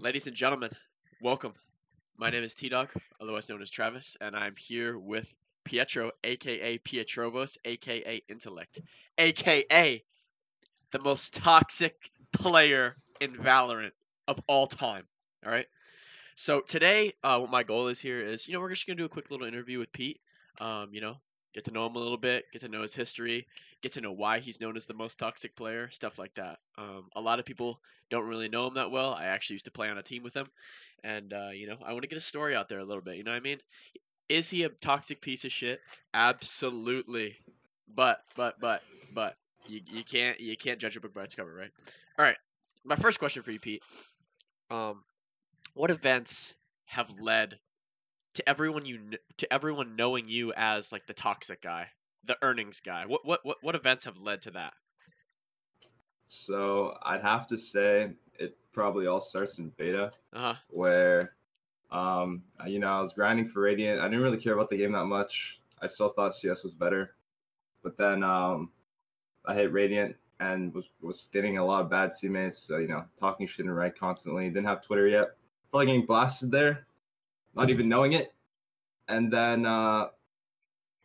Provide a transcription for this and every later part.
Ladies and gentlemen, welcome. My name is T-Dog, otherwise known as Travis, and I'm here with Pietro, aka Pietrovos, aka Intellect, aka the most toxic player in Valorant of all time. All right. So today, what my goal is here is, we're just gonna do a quick little interview with Pete. Get to know him a little bit, get to know his history, get to know why he's known as the most toxic player, stuff like that. A lot of people don't really know him that well. I actually used to play on a team with him, and I want to get a story out there a little bit. You know what I mean? Is he a toxic piece of shit? Absolutely. But you can't judge a book by its cover, right? All right. My first question for you, Pete. Um, what events have led to everyone knowing you as like the toxic guy, the earnings guy? What events have led to that? So I'd have to say it probably all starts in beta, Uh huh. where I was grinding for Radiant. I didn't really care about the game that much. I still thought CS was better, but then I hit Radiant and was getting a lot of bad teammates. So talking shit in rank constantly. Didn't have Twitter yet. Probably getting blasted there, not even knowing it. And then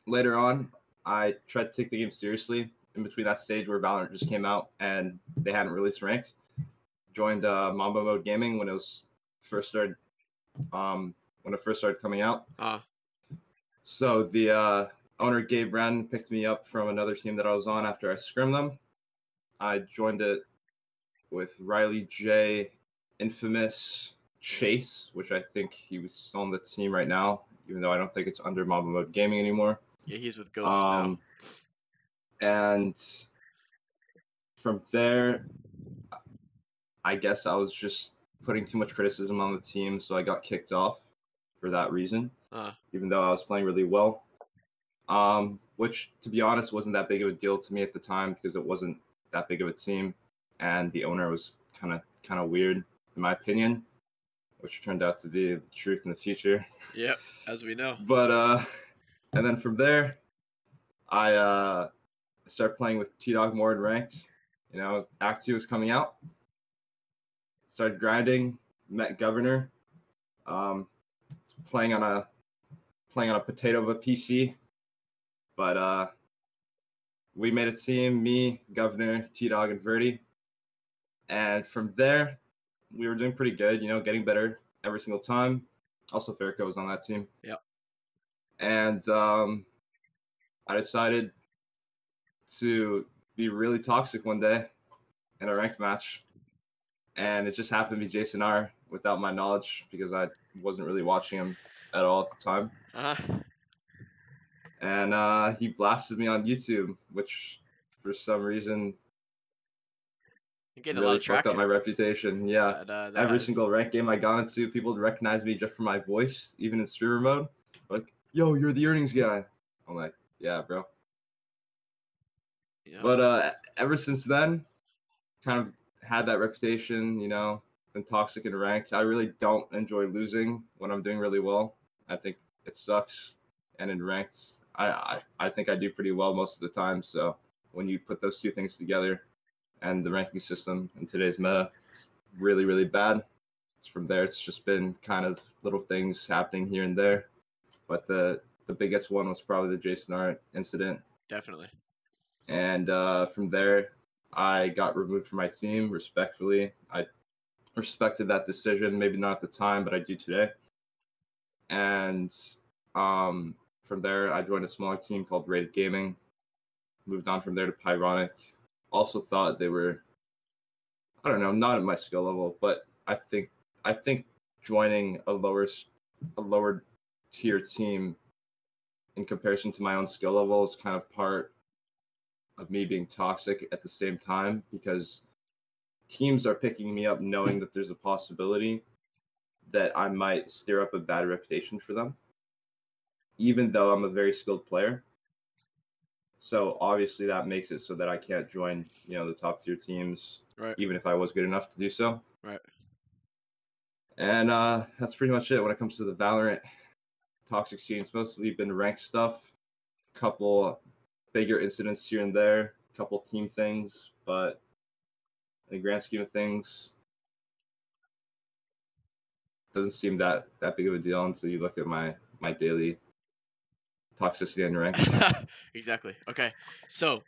later on, I tried to take the game seriously. In between that stage where Valorant just came out and they hadn't released ranked, joined Mambo Mode Gaming when it was first started when it first started coming out. Uh. So the owner Gabe Wren picked me up from another team that I was on after I scrimmed them. I joined it with Riley J, Infamous, Chase, which I think he was still on the team right now, even though I don't think it's under Mambo Mode Gaming anymore. Yeah, he's with Ghost now. And from there, I guess I was just putting too much criticism on the team, so I got kicked off for that reason, even though I was playing really well. Which, to be honest, wasn't that big of a deal to me at the time because it wasn't that big of a team, and the owner was kind of weird, in my opinion, which turned out to be the truth in the future. Yep, as we know. But and then from there, I started playing with T-Dog more in ranked. Act 2 was coming out. Started grinding, met Governor, playing on a potato of a PC, but we made a team, me, Governor, T-Dog, and Verdi, and from there, we were doing pretty good, getting better every single time. Also, Farco was on that team. Yep. And I decided to be really toxic one day in a ranked match, and it just happened to be Jason R without my knowledge because I wasn't really watching him at all at the time. And he blasted me on YouTube, which for some reason really fucked up my reputation. Yeah, every single rank game I got into, people would recognize me just from my voice, even in streamer mode. Like, yo, you're the earnings guy. I'm like, yeah, bro. Yeah. But ever since then, kind of had that reputation, been toxic in ranked. I really don't enjoy losing when I'm doing really well. I think it sucks. And in ranked, I think I do pretty well most of the time. So when you put those two things together and the ranking system in today's meta, it's really, really bad. From there, it's just been kind of little things happening here and there. But the biggest one was probably the Jason Art incident. Definitely. And from there, I got removed from my team respectfully. I respected that decision, maybe not at the time, but I do today. And from there, I joined a smaller team called Rated Gaming. Moved on from there to Pyronic. Also thought they were, I don't know, not at my skill level, but I think joining a lower tier team in comparison to my own skill level is kind of part of me being toxic at the same time, because teams are picking me up knowing that there's a possibility that I might stir up a bad reputation for them, even though I'm a very skilled player. So obviously that makes it so that I can't join, the top tier teams, right, even if I was good enough to do so. Right. And that's pretty much it when it comes to the Valorant toxic scene. It's mostly been ranked stuff, couple bigger incidents here and there, couple team things, but in the grand scheme of things, doesn't seem that big of a deal until you look at my daily toxicity and ranked. Exactly. Okay. So,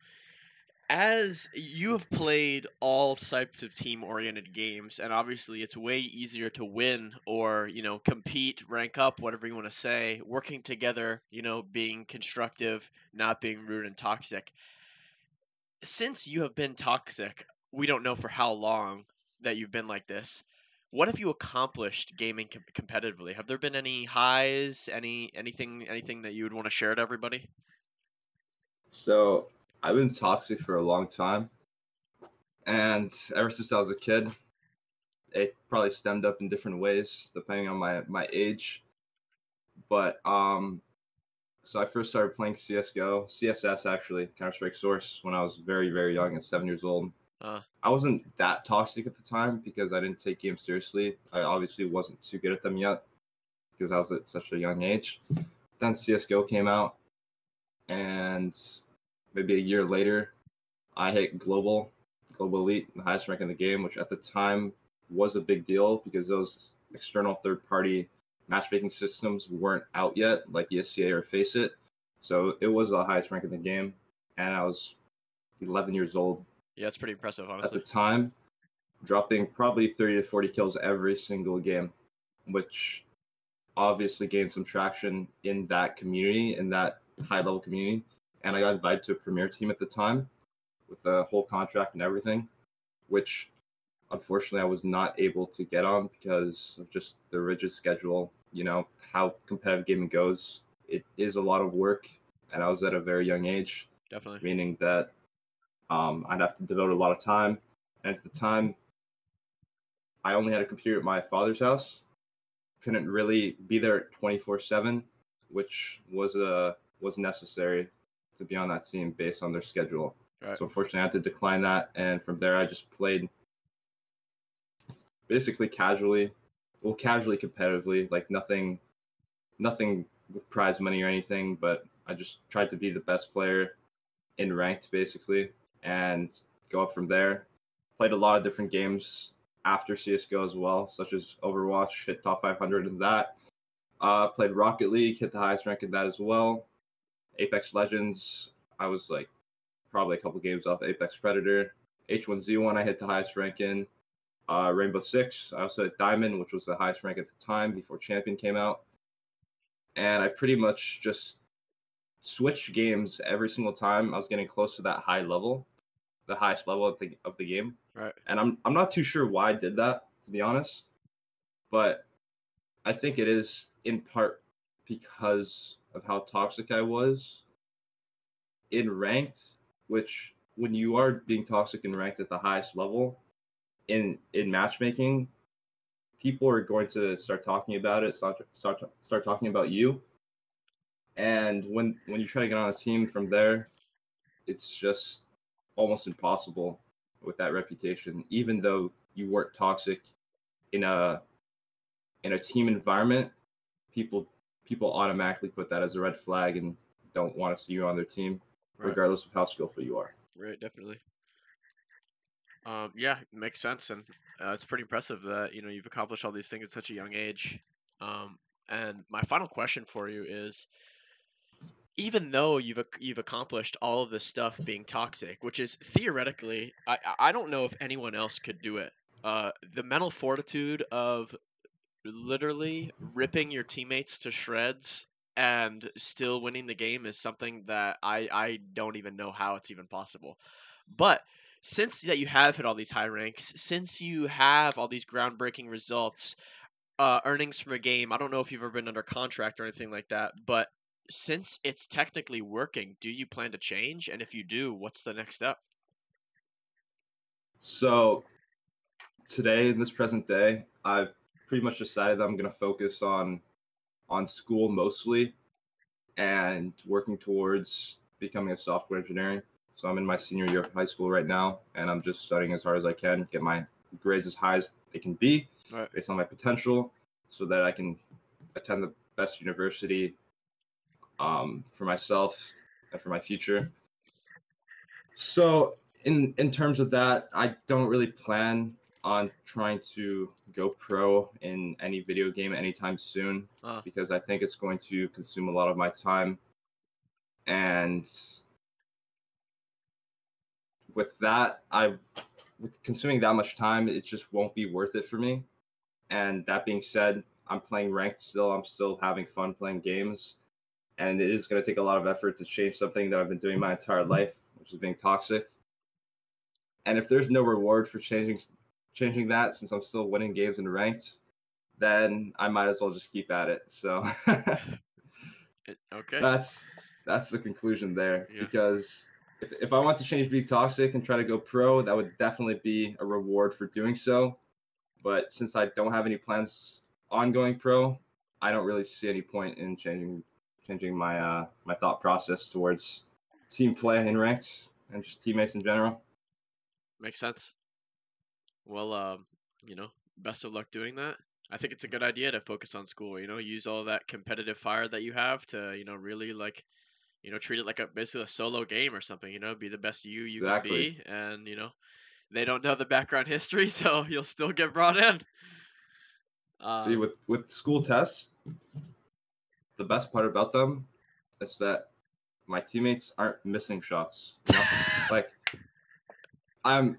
as you have played all types of team-oriented games, and obviously it's way easier to win or, compete, rank up, whatever you want to say, working together, being constructive, not being rude and toxic. Since you have been toxic, we don't know for how long that you've been like this. What have you accomplished gaming competitively? Have there been any highs, anything that you would want to share to everybody? So I've been toxic for a long time, and ever since I was a kid, it probably stemmed up in different ways depending on my age. But so I first started playing CS:GO, CSS actually, Counter Strike Source, when I was very very young at 7 years old. Uh, I wasn't that toxic at the time because I didn't take games seriously. I obviously wasn't too good at them yet because I was at such a young age. Then CS:GO came out, and maybe a year later, I hit global elite, the highest rank in the game, which at the time was a big deal because those external third-party matchmaking systems weren't out yet, like ESCA or Face It. So it was the highest rank in the game, and I was 11 years old yeah, it's pretty impressive, at the honestly. time, dropping probably 30 to 40 kills every single game, which obviously gained some traction in that community, in that high level community. And I got invited to a premier team at the time with a whole contract and everything, which unfortunately I was not able to get on because of just the rigid schedule. You know, how competitive gaming goes. It is a lot of work, and I was at a very young age, Definitely. meaning that I'd have to devote a lot of time. And at the time, I only had a computer at my father's house. Couldn't really be there 24/7, which was necessary to be on that team based on their schedule. Right. So unfortunately, I had to decline that, and from there, I just played basically casually, well, casually competitively, like nothing with prize money or anything, but I just tried to be the best player in ranked basically, and go up from there. Played a lot of different games after CS:GO as well, such as Overwatch, hit top 500 in that. Played Rocket League, hit the highest rank in that as well. Apex Legends, I was like probably a couple games off Apex Predator. H1Z1, I hit the highest rank in. Rainbow Six, I also hit Diamond, which was the highest rank at the time before Champion came out. And I pretty much just switched games every single time I was getting close to that high level, the highest level of the game. Right. And I'm not too sure why I did that, to be honest. But I think it is in part because of how toxic I was in ranked, which when you are being toxic and ranked at the highest level in matchmaking, people are going to start talking about it, start talking about you. And when you try to get on a team from there, it's just almost impossible with that reputation. Even though you weren't toxic in a team environment, people people automatically put that as a red flag and don't want to see you on their team, Right. regardless of how skillful you are. Right. Definitely. Yeah, it makes sense, and it's pretty impressive that you've accomplished all these things at such a young age. Um, and my final question for you is, even though you've accomplished all of this stuff being toxic, which is theoretically, I don't know if anyone else could do it. The mental fortitude of literally ripping your teammates to shreds and still winning the game is something that I don't even know how it's even possible. But since that you have hit all these high ranks, since you have all these groundbreaking results, earnings from a game, I don't know if you've ever been under contract or anything like that, but since it's technically working, do you plan to change? And if you do, what's the next step? So today, in this present day, I've pretty much decided that I'm going to focus on school mostly and working towards becoming a software engineer. So I'm in my senior year of high school right now, and I'm just studying as hard as I can, get my grades as high as they can be Right. based on my potential, so that I can attend the best university for myself and for my future. So in terms of that, I don't really plan on trying to go pro in any video game anytime soon because I think it's going to consume a lot of my time. And with that, with consuming that much time, it just won't be worth it for me. And that being said, I'm playing ranked still. I'm still having fun playing games. And it is going to take a lot of effort to change something that I've been doing my entire life, which is being toxic. And if there's no reward for changing that, since I'm still winning games in ranked, then I might as well just keep at it. So Okay. That's the conclusion there. Yeah. Because if I want to change being toxic and try to go pro, that would definitely be a reward for doing so. But since I don't have any plans on going pro, I don't really see any point in changing my my thought process towards team play in ranked and just teammates in general. Makes sense. Well, best of luck doing that. I think it's a good idea to focus on school, use all that competitive fire that you have to, really like, treat it like basically a solo game or something, be the best you Exactly. can be. And, they don't know the background history, so you'll still get brought in. See, with school tests, the best part about them is that my teammates aren't missing shots. Like I'm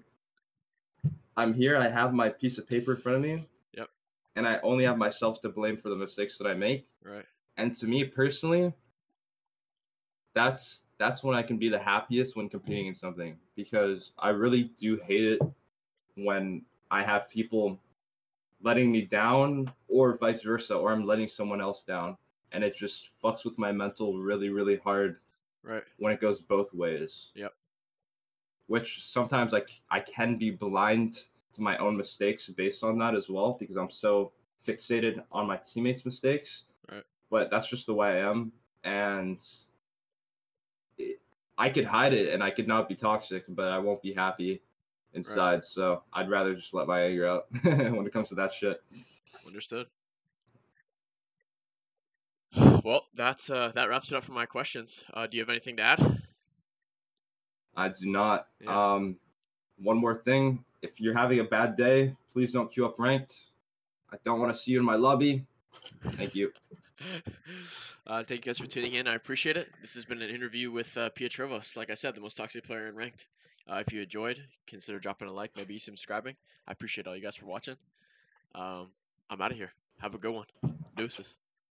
here, I have my piece of paper in front of me. Yep. And I only have myself to blame for the mistakes that I make. Right. And to me personally, that's when I can be the happiest when competing in something, because I really do hate it when I have people letting me down or vice versa, or I'm letting someone else down, and it just fucks with my mental really, really hard. Right. When it goes both ways. Yep. Which sometimes I can be blind to my own mistakes based on that as well, because I'm so fixated on my teammates' mistakes. Right. But that's just the way I am, and I could hide it and I could not be toxic, but I won't be happy inside. Right. So I'd rather just let my anger out when it comes to that shit. Understood. Well, that wraps it up for my questions. Do you have anything to add? I do not. Yeah. One more thing. If you're having a bad day, please don't queue up ranked. I don't want to see you in my lobby. Thank you. Thank you guys for tuning in. I appreciate it. This has been an interview with Pietrovos. Like I said, the most toxic player in ranked. If you enjoyed, consider dropping a like, maybe subscribing. I appreciate all you guys for watching. I'm out of here. Have a good one. Deuces.